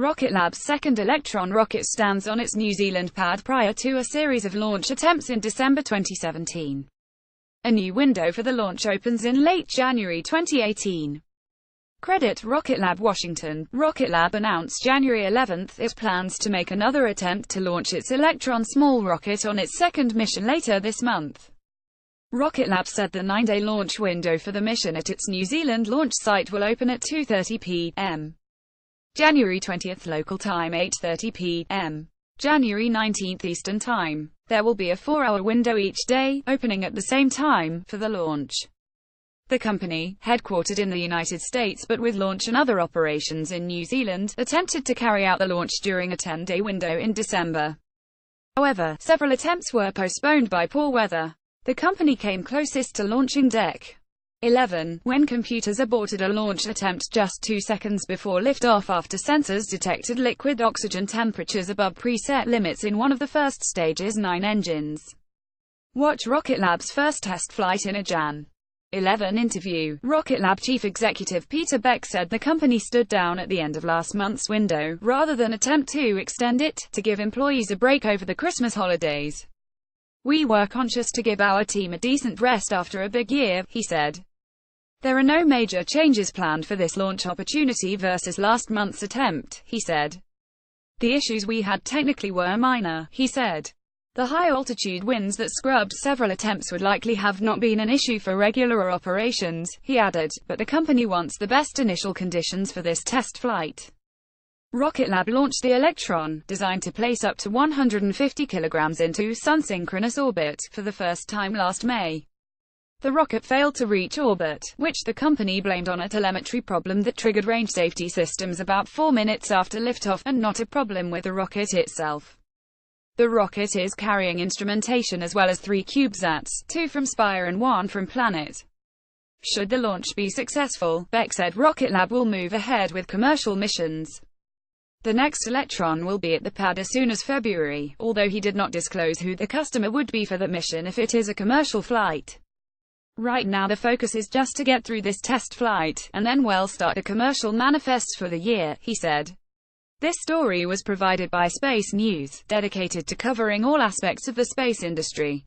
Rocket Lab's second Electron rocket stands on its New Zealand pad prior to a series of launch attempts in December 2017. A new window for the launch opens in late January 2018. Credit Rocket Lab Washington. Rocket Lab announced January 11 it plans to make another attempt to launch its Electron small rocket on its second mission later this month. Rocket Lab said the 9-day launch window for the mission at its New Zealand launch site will open at 2:30 p.m. January 20 local time, 8:30 p.m. January 19 Eastern Time. There will be a 4-hour window each day, opening at the same time, for the launch. The company, headquartered in the United States but with launch and other operations in New Zealand, attempted to carry out the launch during a 10-day window in December. However, several attempts were postponed by poor weather. The company came closest to launching Deck 11, when computers aborted a launch attempt just 2 seconds before liftoff after sensors detected liquid oxygen temperatures above preset limits in one of the first stage's 9 engines. Watch Rocket Lab's first test flight in a Jan. 11 interview. Rocket Lab chief executive Peter Beck said the company stood down at the end of last month's window, rather than attempt to extend it, to give employees a break over the Christmas holidays. "We were conscious to give our team a decent rest after a big year," he said. "There are no major changes planned for this launch opportunity versus last month's attempt," he said. "The issues we had technically were minor," he said. The high-altitude winds that scrubbed several attempts would likely have not been an issue for regular operations, he added, but the company wants the best initial conditions for this test flight. Rocket Lab launched the Electron, designed to place up to 150 kilograms into sun-synchronous orbit, for the first time last May. The rocket failed to reach orbit, which the company blamed on a telemetry problem that triggered range safety systems about 4 minutes after liftoff, and not a problem with the rocket itself. The rocket is carrying instrumentation as well as 3 CubeSats, 2 from Spire and 1 from Planet. Should the launch be successful, Beck said Rocket Lab will move ahead with commercial missions. The next Electron will be at the pad as soon as February, although he did not disclose who the customer would be for that mission if it is a commercial flight. "Right now the focus is just to get through this test flight, and then we'll start the commercial manifests for the year," he said. This story was provided by Space News, dedicated to covering all aspects of the space industry.